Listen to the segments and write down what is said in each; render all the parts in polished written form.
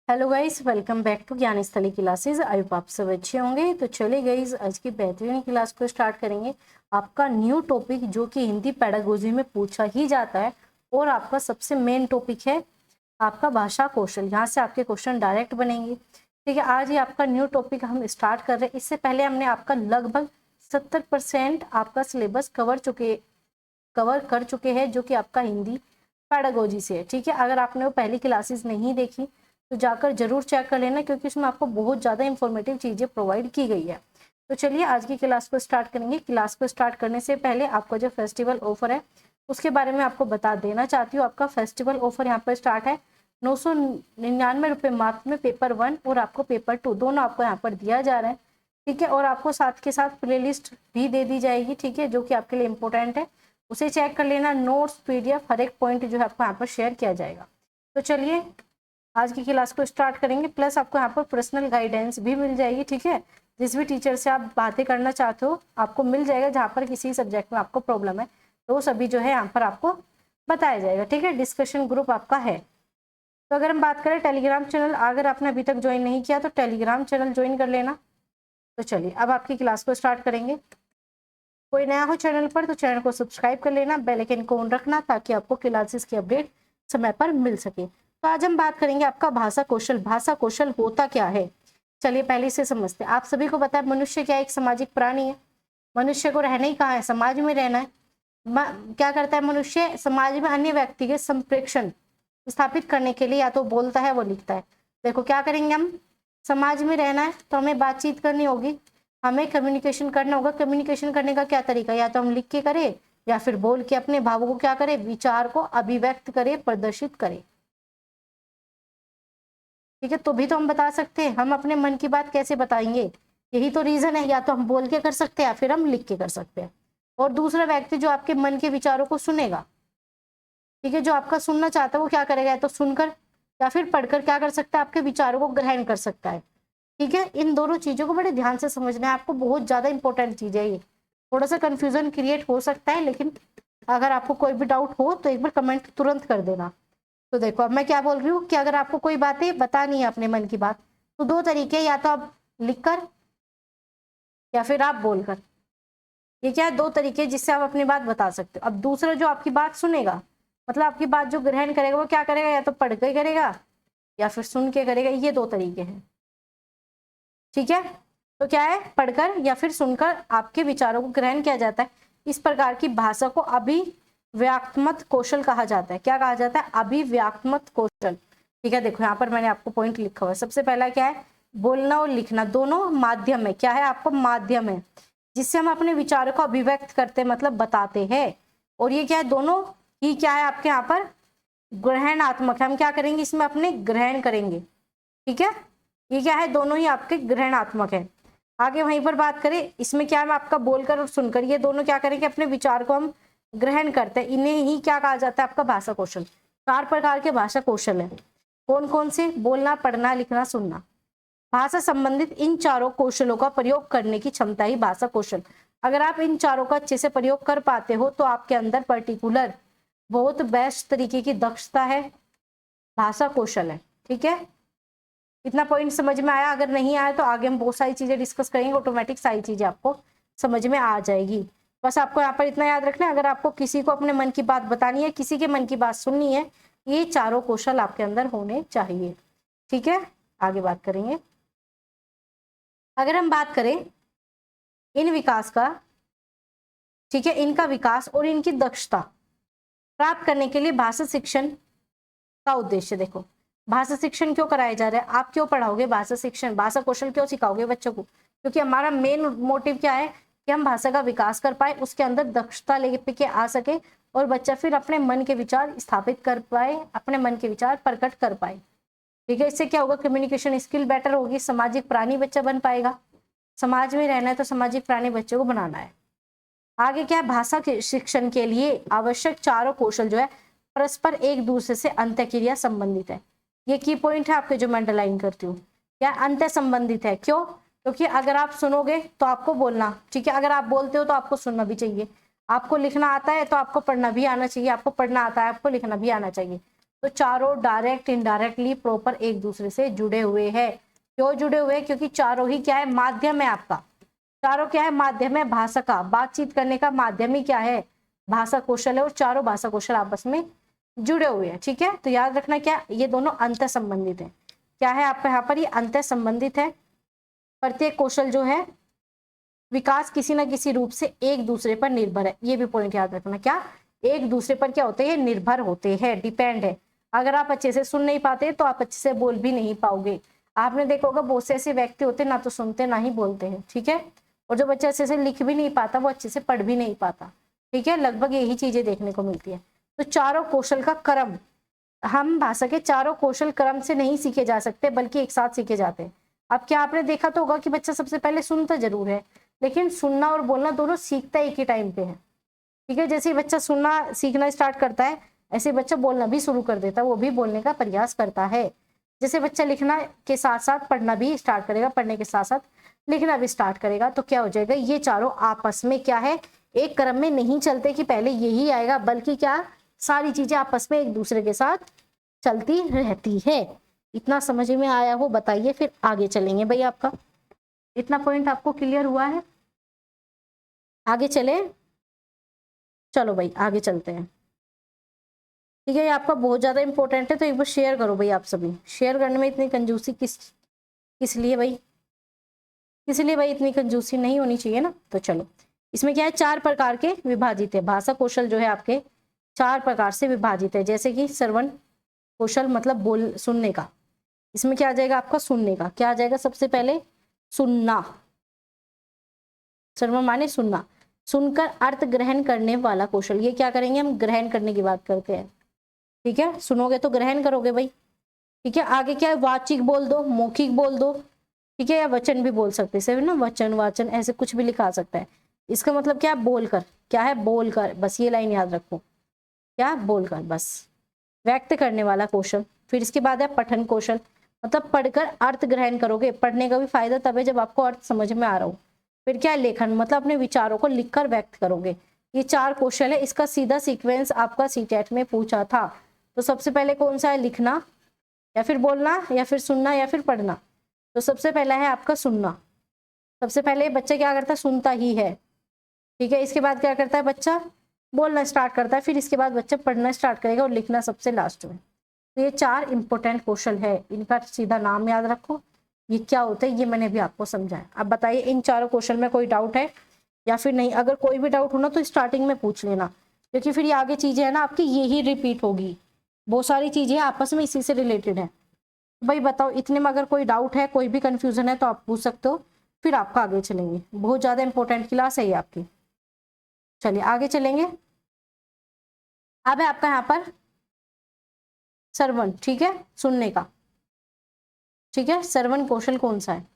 Hello guys, welcome back to Gyan Sthali classes. I hope आप सब अच्छे होंगे। तो चलिए गाइस, आज की बेहतरीन क्लास को स्टार्ट करेंगे। आपका न्यू टॉपिक जो कि हिंदी पेडागोजी में पूछा ही जाता है और आपका सबसे मेन टॉपिक है आपका भाषा कौशल। यहाँ से आपके क्वेश्चन डायरेक्ट बनेंगे। ठीक है, आज ये आपका न्यू टॉपिक हम स्टार्ट कर रहे हैं। इससे पहले हमने आपका लगभग 70% आपका सिलेबस कवर कर चुके हैं, जो कि आपका हिंदी पेडागोजी से है। ठीक है, अगर आपने वो पहली क्लासेस नहीं देखी तो जाकर जरूर चेक कर लेना, क्योंकि उसमें आपको बहुत ज़्यादा इंफॉर्मेटिव चीज़ें प्रोवाइड की गई है। तो चलिए आज की क्लास को स्टार्ट करेंगे। क्लास को स्टार्ट करने से पहले आपका जो फेस्टिवल ऑफर है उसके बारे में आपको बता देना चाहती हूँ। आपका फेस्टिवल ऑफर यहाँ पर स्टार्ट है 999 रुपये मात्र में पेपर 1 और आपको पेपर 2 दोनों आपको यहाँ पर दिया जा रहा है। ठीक है, और आपको साथ के साथ प्ले लिस्ट भी दे दी जाएगी। ठीक है, जो कि आपके लिए इम्पोर्टेंट है, उसे चेक कर लेना। नोट्स पीडीएफ हर एक पॉइंट जो है आपको यहाँ पर शेयर किया जाएगा। तो चलिए आज की क्लास को स्टार्ट करेंगे। प्लस आपको यहाँ पर पर्सनल गाइडेंस भी मिल जाएगी। ठीक है, जिस भी टीचर से आप बातें करना चाहते हो आपको मिल जाएगा। जहाँ पर किसी सब्जेक्ट में आपको प्रॉब्लम है तो वो सभी जो है यहाँ पर आपको बताया जाएगा। ठीक है, डिस्कशन ग्रुप आपका है। तो अगर हम बात करें टेलीग्राम चैनल, अगर आपने अभी तक ज्वाइन नहीं किया तो टेलीग्राम चैनल ज्वाइन कर लेना। तो चलिए अब आपकी क्लास को स्टार्ट करेंगे। कोई नया हो चैनल पर तो चैनल को सब्सक्राइब कर लेना, बेल आइकन को ऑन रखना ताकि आपको क्लासेस की अपडेट समय पर मिल सके। तो आज हम बात करेंगे आपका भाषा कौशल। भाषा कौशल होता क्या है, चलिए पहले से समझते हैं। आप सभी को पता है मनुष्य क्या एक सामाजिक प्राणी है। मनुष्य को रहना ही कहाँ है, समाज में रहना है। क्या करता है मनुष्य, समाज में अन्य व्यक्ति के संप्रेषण स्थापित करने के लिए या तो बोलता है वो लिखता है। देखो क्या करेंगे हम, समाज में रहना है तो हमें बातचीत करनी होगी, हमें कम्युनिकेशन करना होगा। कम्युनिकेशन करने का क्या तरीका, या तो हम लिख के करें या फिर बोल के अपने भावों को क्या करें, विचार को अभिव्यक्त करें, प्रदर्शित करें। ठीक है, तो भी तो हम बता सकते हैं। हम अपने मन की बात कैसे बताएंगे, यही तो रीजन है। या तो हम बोल के कर सकते हैं या फिर हम लिख के कर सकते हैं। और दूसरा व्यक्ति जो आपके मन के विचारों को सुनेगा, ठीक है, जो आपका सुनना चाहता है वो क्या करेगा, या तो सुनकर या फिर पढ़कर क्या कर सकता है, आपके विचारों को ग्रहण कर सकता है। ठीक है, इन दोनों चीजों को बड़े ध्यान से समझना है आपको, बहुत ज्यादा इंपॉर्टेंट चीज है ये। थोड़ा सा कंफ्यूजन क्रिएट हो सकता है, लेकिन अगर आपको कोई भी डाउट हो तो एक बार कमेंट तुरंत कर देना। तो देखो अब मैं क्या बोल रही हूँ कि अगर आपको कोई बातें बतानी है अपने मन की बात, तो दो तरीके, या तो आप लिखकर या फिर आप बोलकर। ये क्या है, दो तरीके जिससे आप अपनी बात बता सकते हो। अब दूसरा जो आपकी बात सुनेगा, मतलब आपकी बात जो ग्रहण करेगा वो क्या करेगा, या तो पढ़ के करेगा या फिर सुन के करेगा। ये दो तरीके हैं। ठीक है, तो क्या है, पढ़कर या फिर सुनकर आपके विचारों को ग्रहण किया जाता है। इस प्रकार की भाषा को अभिव्यक्तात्मक कौशल कहा जाता है। क्या कहा जाता है, अभिव्यक्तात्मक कौशल। ठीक है, देखो यहाँ पर मैंने आपको पॉइंट लिखा हुआ है। सबसे पहला क्या है, बोलना और लिखना दोनों माध्यम है। क्या है, आपको माध्यम है जिससे हम अपने विचारों को अभिव्यक्त करते हैं, मतलब बताते हैं। और ये क्या है, दोनों ही क्या है आपके यहाँ पर ग्रहणात्मक है। हम क्या करेंगे, इसमें अपने ग्रहण करेंगे। ठीक है, ये क्या है, दोनों ही आपके ग्रहणात्मक है। आगे वहीं पर बात करें, इसमें क्या है, आपका बोलकर और सुनकर, ये दोनों क्या करेंगे, अपने विचार को हम ग्रहण करते हैं। इन्हें ही क्या कहा जाता है, आपका भाषा कौशल। 4 प्रकार के भाषा कौशल है। कौन कौन से, बोलना, पढ़ना, लिखना, सुनना। भाषा संबंधित इन चारों कौशलों का प्रयोग करने की क्षमता ही भाषा कौशल। अगर आप इन चारों का अच्छे से प्रयोग कर पाते हो तो आपके अंदर पर्टिकुलर बहुत बेस्ट तरीके की दक्षता है, भाषा कौशल है। ठीक है, इतना पॉइंट समझ में आया। अगर नहीं आया तो आगे हम बहुत सारी चीजें डिस्कस करेंगे, ऑटोमेटिक सारी चीजें आपको समझ में आ जाएगी। बस आपको यहाँ पर इतना याद रखना है, अगर आपको किसी को अपने मन की बात बतानी है, किसी के मन की बात सुननी है, ये चारों कौशल आपके अंदर होने चाहिए। ठीक है, आगे बात करेंगे। अगर हम बात करें इन विकास का, ठीक है, इनका विकास और इनकी दक्षता प्राप्त करने के लिए भाषा शिक्षण का उद्देश्य, देखो भाषा शिक्षण क्यों कराया जा रहा है, आप क्यों पढ़ाओगे भाषा शिक्षण, भाषा कौशल क्यों सिखाओगे बच्चों को, क्योंकि हमारा मेन मोटिव क्या है कि हम भाषा का विकास कर पाए, उसके अंदर दक्षता लेके आ सके और बच्चा फिर अपने मन के विचार स्थापित कर पाए, अपने मन के विचार प्रकट कर पाए। ठीक है, इससे क्या होगा, कम्युनिकेशन स्किल बेटर होगी, सामाजिक प्राणी बच्चा बन पाएगा। समाज में रहना है तो सामाजिक प्राणी बच्चों को बनाना है। आगे क्या है, भाषा के शिक्षण के लिए आवश्यक चारों कौशल जो है परस्पर एक दूसरे से अंतःक्रिया संबंधित है। ये की पॉइंट है आपके जो मैं अंडरलाइन करती हूँ। क्या अंतर संबंधित है, क्यों, क्योंकि अगर आप सुनोगे तो आपको बोलना, ठीक है, अगर आप बोलते हो तो आपको सुनना भी चाहिए। आपको लिखना आता है तो आपको पढ़ना भी आना चाहिए, आपको पढ़ना आता है आपको लिखना भी आना चाहिए। तो चारों डायरेक्ट इनडायरेक्टली प्रॉपर एक दूसरे से जुड़े हुए हैं। क्यों जुड़े हुए? क्योंकि चारों ही क्या है? माध्यम है आपका। चारों क्या है? माध्यम है भाषा का, बातचीत करने का माध्यम ही क्या है? भाषा कौशल है। और चारों भाषा कौशल आपस में जुड़े हुए हैं। ठीक है, तो याद रखना क्या ये दोनों अंतर संबंधित है। क्या है आपका यहाँ पर? ये अंतर संबंधित है। प्रत्येक कौशल जो है विकास किसी ना किसी रूप से एक दूसरे पर निर्भर है। ये भी पॉइंट याद रखना। क्या? एक दूसरे पर क्या होते हैं? निर्भर होते हैं, डिपेंड है। अगर आप अच्छे से सुन नहीं पाते तो आप अच्छे से बोल भी नहीं पाओगे। आपने देखा होगा बहुत से ऐसे व्यक्ति होते ना तो सुनते ना ही बोलते हैं। ठीक है, और जो बच्चा अच्छे से लिख भी नहीं पाता वो अच्छे से पढ़ भी नहीं पाता। ठीक है, लगभग यही चीजें देखने को मिलती है। तो चारों कौशल का क्रम, हम भाषा के चारों कौशल क्रम से नहीं सीखे जा सकते बल्कि एक साथ सीखे जाते हैं। अब क्या आपने देखा तो होगा कि बच्चा सबसे पहले सुनता जरूर है, लेकिन सुनना और बोलना दोनों सीखता एक ही टाइम पे है। ठीक है, जैसे ही बच्चा सुनना सीखना स्टार्ट करता है ऐसे बच्चा बोलना भी शुरू कर देता है, वो भी बोलने का प्रयास करता है। जैसे बच्चा लिखना के साथ साथ पढ़ना भी स्टार्ट करेगा, पढ़ने के साथ साथ लिखना भी स्टार्ट करेगा, तो क्या हो जाएगा? ये चारों आपस में क्या है? एक क्रम में नहीं चलते कि पहले यही आएगा, बल्कि क्या सारी चीजें आपस में एक दूसरे के साथ चलती रहती है। इतना समझ में आया हो बताइए, फिर आगे चलेंगे। भाई आपका इतना पॉइंट आपको क्लियर हुआ है? आगे चले, चलो भाई आगे चलते हैं। ठीक है, ये आपका बहुत ज्यादा इंपॉर्टेंट है, तो एक बार शेयर करो भाई। आप सभी शेयर करने में इतनी कंजूसी किस लिए भाई? इसलिए भाई इतनी कंजूसी नहीं होनी चाहिए ना। तो चलो, इसमें क्या है? 4 प्रकार के विभाजित है। भाषा कौशल जो है आपके 4 प्रकार से विभाजित है। जैसे कि श्रवण कौशल मतलब बोल सुनने का, इसमें क्या आ जाएगा आपका? सुनने का। क्या आ जाएगा? सबसे पहले सुनना। श्रवण माने सुनना, सुनकर अर्थ ग्रहण करने वाला कौशल। ये क्या करेंगे हम? ग्रहण करने की बात करते हैं। ठीक है, सुनोगे तो ग्रहण करोगे भाई। ठीक है, आगे क्या है? वाचिक बोल दो, मौखिक बोल दो। ठीक है, या वचन भी बोल सकते हैं ना, वचन वाचन ऐसे कुछ भी लिखा सकता है। इसका मतलब क्या? बोलकर। क्या है? बोलकर। बस ये लाइन याद रखो, क्या? बोलकर, बस व्यक्त करने वाला कौशल। फिर इसके बाद है पठन कौशल, मतलब पढ़कर अर्थ ग्रहण करोगे। पढ़ने का भी फायदा तब है जब आपको अर्थ समझ में आ रहा हो। फिर क्या है? लेखन, मतलब अपने विचारों को लिखकर व्यक्त करोगे। ये 4 कौशल है। इसका सीधा सीक्वेंस आपका सीटेट में पूछा था। तो सबसे पहले कौन सा है? लिखना, या फिर बोलना, या फिर सुनना, या फिर पढ़ना। तो सबसे पहला है आपका सुनना। सबसे पहले बच्चा क्या करता है? सुनता ही है। ठीक है, इसके बाद क्या करता है? बच्चा बोलना स्टार्ट करता है। फिर इसके बाद बच्चा पढ़ना स्टार्ट करेगा और लिखना सबसे लास्ट में। तो ये 4 इंपॉर्टेंट कौशल है, इनका सीधा नाम याद रखो। ये क्या होता है ये मैंने भी आपको समझाया। अब बताइए इन 4 कौशल में कोई डाउट है या फिर नहीं? अगर कोई भी डाउट हो ना तो स्टार्टिंग में पूछ लेना, क्योंकि फिर ये आगे चीजें है ना आपकी यही रिपीट होगी। बहुत सारी चीजें आपस में इसी से रिलेटेड है। भाई बताओ इतने में अगर कोई डाउट है, कोई भी कंफ्यूजन है तो आप पूछ सकते हो, फिर आपका आगे चलेंगे। बहुत ज्यादा इंपॉर्टेंट क्लास है ये आपकी। चलिए आगे चलेंगे। अब है आपका यहाँ पर श्रवण। ठीक है, सुनने का। ठीक है, श्रवण कौशल कौन सा है?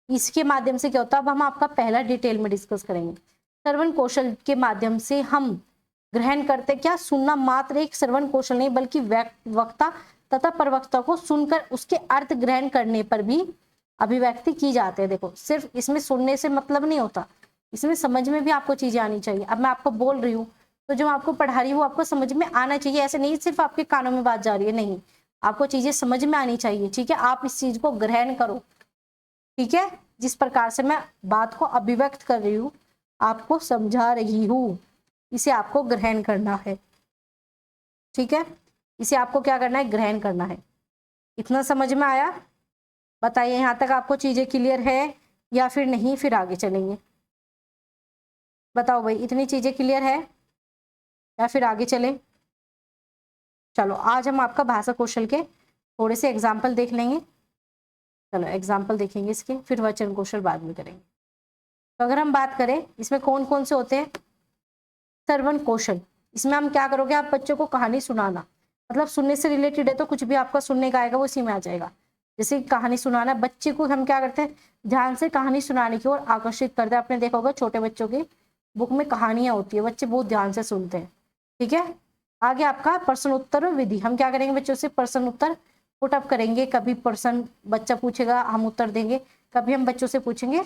इसके माध्यम से क्या होता है अब हम आपका पहला डिटेल में डिस्कस करेंगे। श्रवण कौशल के माध्यम से हम ग्रहण करते क्या? सुनना मात्र एक श्रवण कौशल नहीं, बल्कि वक्ता तथा प्रवक्ता को सुनकर उसके अर्थ ग्रहण करने पर भी अभिव्यक्ति की जाते हैं। देखो सिर्फ इसमें सुनने से मतलब नहीं होता, इसमें समझ में भी आपको चीजें आनी चाहिए। अब मैं आपको बोल रही हूँ तो जो आपको पढ़ा रही हूँ आपको समझ में आना चाहिए। ऐसे नहीं सिर्फ आपके कानों में बात जा रही है, नहीं, आपको चीजें समझ में आनी चाहिए। ठीक है, आप इस चीज को ग्रहण करो। ठीक है, जिस प्रकार से मैं बात को अभिव्यक्त कर रही हूँ, आपको समझा रही हूँ, इसे आपको ग्रहण करना है। ठीक है, इसे आपको क्या करना है? ग्रहण करना है। इतना समझ में आया? बताइए यहाँ तक आपको चीजें क्लियर है या फिर नहीं? फिर आगे चलेंगे। बताओ भाई इतनी चीजें क्लियर है या फिर आगे चले? चलो आज हम आपका भाषा कौशल के थोड़े से एग्जाम्पल देख लेंगे। चलो एग्जाम्पल देखेंगे इसके, फिर वचन कौशल बाद में करेंगे। तो अगर हम बात करें इसमें कौन कौन से होते हैं? श्रवण कौशल, इसमें हम क्या करोगे? आप बच्चों को कहानी सुनाना, मतलब सुनने से रिलेटेड है तो कुछ भी आपका सुनने का आएगा वो इसी में आ जाएगा। जैसे कहानी सुनाना, बच्चे को हम क्या करते हैं? ध्यान से कहानी सुनाने की ओर आकर्षित करते हैं। आपने देखा होगा छोटे बच्चों की बुक में कहानियां होती है, बच्चे बहुत ध्यान से सुनते हैं। ठीक है, आगे आपका प्रश्न उत्तर विधि, हम क्या करेंगे? बच्चों से प्रश्न उत्तर पुटअप करेंगे। कभी प्रश्न बच्चा पूछेगा हम उत्तर देंगे, कभी हम बच्चों से पूछेंगे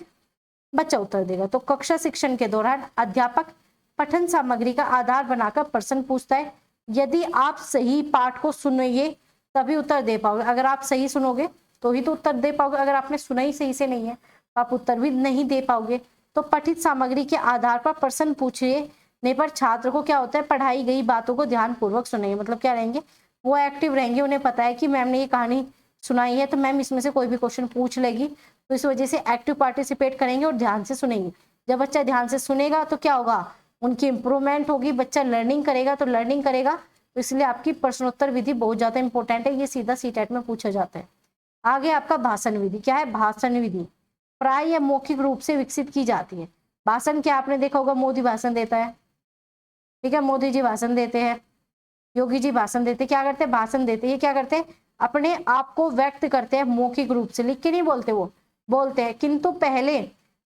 बच्चा उत्तर देगा। तो कक्षा शिक्षण के दौरान अध्यापक पठन सामग्री का आधार बनाकर प्रश्न पूछता है यदि आप सही पाठ को सुनेंगे तभी उत्तर दे पाओगे। अगर आप सही सुनोगे तो ही तो उत्तर दे पाओगे। अगर आपने सुना ही सही से नहीं है तो आप उत्तर भी नहीं दे पाओगे। तो पठित सामग्री के आधार पर प्रश्न पूछने पर छात्र को क्या होता है, पढ़ाई गई बातों को ध्यान पूर्वक सुनेंगे। मतलब क्या रहेंगे, वो एक्टिव रहेंगे। उन्हें पता है कि मैम ने ये कहानी सुनाई है तो मैम इसमें से कोई भी क्वेश्चन पूछ लेगी, तो इस वजह से एक्टिव पार्टिसिपेट करेंगे और ध्यान से सुनेंगे। जब बच्चा ध्यान से सुनेगा तो क्या होगा, उनकी इंप्रूवमेंट होगी। बच्चा लर्निंग करेगा तो लर्निंग करेगा, तो इसलिए आपकी प्रश्नोत्तर विधि बहुत ज्यादा इंपॉर्टेंट है। ये सीधा सीटेट में पूछा जाता है। आगे आपका भाषण विधि। क्या है भाषण विधि? प्राय या मौखिक रूप से विकसित की जाती है। भाषण क्या आपने देखा होगा, मोदी भाषण देता है, ठीक है, मोदी जी भाषण देते हैं, योगी जी भाषण देते, क्या करते हैं, भाषण देते हैं। क्या करते हैं, अपने आप को व्यक्त करते हैं मौखिक रूप से, लिख के नहीं बोलते, वो बोलते हैं। किंतु पहले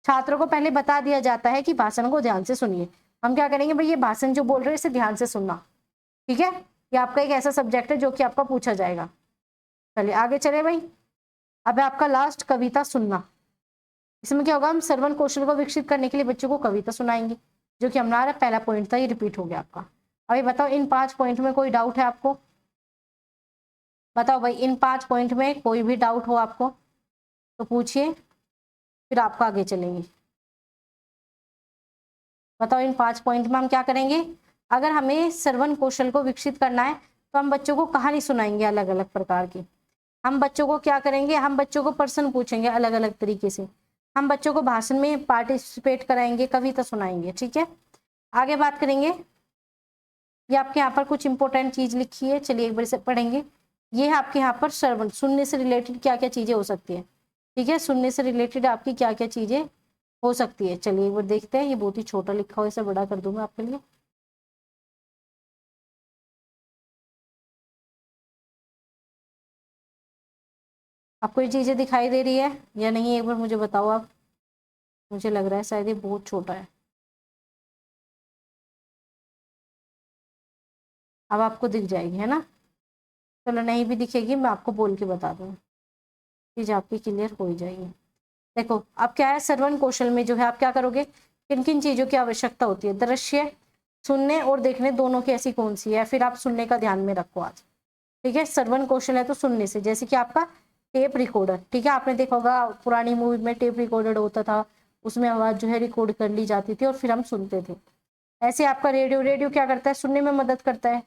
छात्रों को पहले बता दिया जाता है कि भाषण को ध्यान से सुनिए। हम क्या करेंगे भाई, ये भाषण जो बोल रहे हैं इसे ध्यान से सुनना, ठीक है। ये आपका एक ऐसा सब्जेक्ट है जो कि आपका पूछा जाएगा। चलिए आगे चले भाई। अब आपका लास्ट कविता सुनना। इसमें क्या होगा, हम श्रवण कौशल को विकसित करने के लिए बच्चों को कविता सुनाएंगे, जो कि हमारा पहला पॉइंट था, ये रिपीट हो गया आपका। अभी बताओ इन 5 पॉइंट में कोई डाउट है आपको? बताओ भाई, इन 5 पॉइंट में कोई भी डाउट हो आपको तो पूछिए, फिर आपका आगे चलेंगे। बताओ इन 5 पॉइंट में हम क्या करेंगे। अगर हमें श्रवण कौशल को विकसित करना है तो हम बच्चों को कहानी सुनाएंगे अलग अलग प्रकार की। हम बच्चों को क्या करेंगे, हम बच्चों को प्रश्न पूछेंगे अलग अलग तरीके से। हम बच्चों को भाषण में पार्टिसिपेट कराएंगे, कविता सुनाएंगे, ठीक है। आगे बात करेंगे, ये आपके यहाँ पर कुछ इंपॉर्टेंट चीज लिखी है, चलिए एक बार से पढ़ेंगे। ये है आपके यहाँ पर श्रवण, सुनने से रिलेटेड क्या क्या चीजें हो सकती है, ठीक है। सुनने से रिलेटेड आपकी क्या क्या चीजें हो सकती है, चलिए एक बार देखते हैं। ये बहुत ही छोटा लिखा हो, इसे बड़ा कर दूंगा आपके लिए। आपको ये चीजें दिखाई दे रही है या नहीं, एक बार मुझे बताओ आप। मुझे लग रहा है शायद ये बहुत छोटा है। अब आपको दिख जाएगी, है ना। चलो नहीं भी दिखेगी, मैं आपको बोल के बता दूँ, चीज आपकी क्लियर हो ही जाएगी। देखो अब क्या है, श्रवण कौशल में जो है आप क्या करोगे, किन किन चीजों की आवश्यकता होती है। दृश्य, सुनने और देखने दोनों की ऐसी कौन सी है, फिर आप सुनने का ध्यान में रखो आज, ठीक है। श्रवण कौशल है तो सुनने से, जैसे कि आपका टेप रिकॉर्डर, ठीक है। आपने देखा होगा पुरानी मूवी में टेप रिकॉर्डर होता था, उसमें आवाज जो है रिकॉर्ड कर ली जाती थी और फिर हम सुनते थे। ऐसे आपका रेडियो, रेडियो क्या करता है, सुनने में मदद करता है।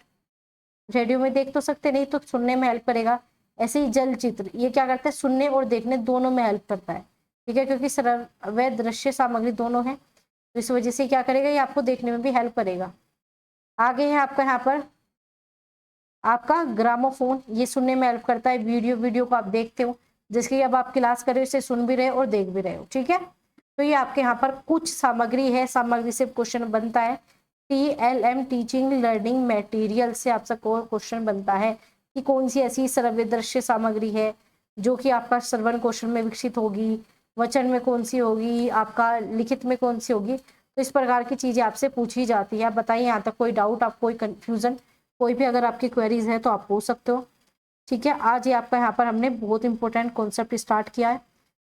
रेडियो में देख तो सकते नहीं, तो सुनने में हेल्प करेगा। ऐसे ही जल चित्र, ये क्या करता है, सुनने और देखने दोनों में हेल्प करता है, ठीक है, क्योंकि सरल व दृश्य सामग्री दोनों है, तो इस वजह से क्या करेगा, ये आपको देखने में भी हेल्प करेगा। आगे है आपका यहाँ पर आपका ग्रामोफोन, ये सुनने में हेल्प करता है। वीडियो, वीडियो को आप देखते हो, जैसे कि अब आप क्लास कर रहे हो, इसे सुन भी रहे हो और देख भी रहे हो, ठीक है। तो ये आपके यहाँ पर कुछ सामग्री है, सामग्री से क्वेश्चन बनता है। TLM टीचिंग लर्निंग मटेरियल से आपसे क्वेश्चन बनता है कि कौन सी ऐसी श्रव्य दृश्य सामग्री है जो कि आपका श्रवण कौशल में विकसित होगी, वचन में कौन सी होगी, आपका लिखित में कौन सी होगी। तो इस प्रकार की चीजें आपसे पूछी जाती है। आप बताइए यहाँ तक कोई डाउट, आप कोई कंफ्यूजन, कोई भी अगर आपकी क्वेरीज है तो आप पूछ सकते हो, ठीक है। आज ये आपका यहाँ पर हमने बहुत इंपॉर्टेंट कॉन्सेप्ट स्टार्ट किया है,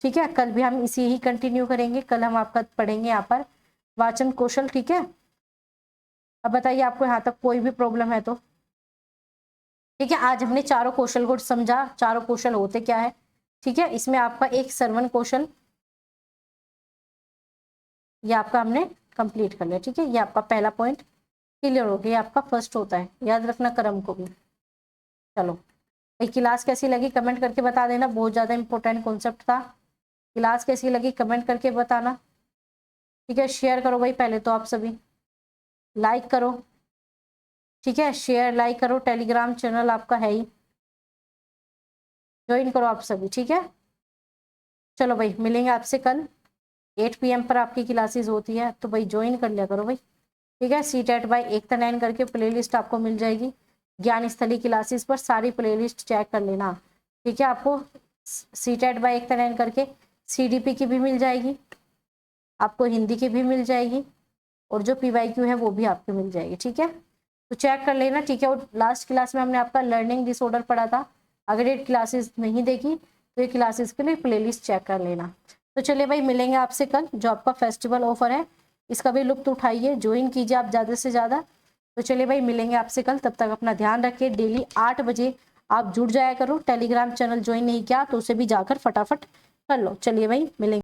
ठीक है। कल भी हम इसी ही कंटिन्यू करेंगे। कल हम आपका पढ़ेंगे यहाँ पर वाचन कौशल, ठीक है। अब बताइए आपको यहाँ तक कोई भी प्रॉब्लम है तो, ठीक है। आज हमने चारों कौशल को समझा, चारों कौशल होते क्या है, ठीक है। इसमें आपका एक श्रवण कौशल, ये आपका हमने कंप्लीट कर लिया, ठीक है। ये आपका पहला पॉइंट क्लियर हो गया, आपका फर्स्ट होता है, याद रखना क्रम को भी। चलो, एक क्लास कैसी लगी कमेंट करके बता देना, बहुत ज़्यादा इंपॉर्टेंट कॉन्सेप्ट था। क्लास कैसी लगी कमेंट करके बताना, ठीक है। शेयर करो भाई पहले तो आप सभी, लाइक करो, ठीक है। शेयर लाइक करो, टेलीग्राम चैनल आपका है ही, ज्वाइन करो आप सभी, ठीक है। चलो भाई, मिलेंगे आपसे कल 8 PM पर आपकी क्लासेस होती है, तो भाई ज्वाइन कर लिया करो भाई, ठीक है। CTET बाय एकता नैन करके प्लेलिस्ट आपको मिल जाएगी। ज्ञान स्थली क्लासेस पर सारी प्लेलिस्ट चेक कर लेना, ठीक है। आपको CTET बाय एकता नैन करके CDP की भी मिल जाएगी, आपको हिंदी की भी मिल जाएगी, और जो PYQ है वो भी आपको मिल जाएगी, ठीक है। तो चेक कर लेना, ठीक है। और लास्ट क्लास में हमने आपका लर्निंग डिसऑर्डर पढ़ा था, अगर ये क्लासेस नहीं देखी तो ये क्लासेस के लिए प्लेलिस्ट चेक कर लेना। तो चलिए भाई, मिलेंगे आपसे कल। जो आपका फेस्टिवल ऑफर है इसका भी लुत्फ उठाइए, ज्वाइन कीजिए आप ज़्यादा से ज़्यादा, तो चलिए भाई, मिलेंगे आपसे कल, तब तक अपना ध्यान रखिए। डेली 8 बजे आप जुड़ जाया करो। टेलीग्राम चैनल ज्वाइन नहीं किया तो उसे भी जाकर फटाफट कर लो। चलिए भाई, मिलेंगे।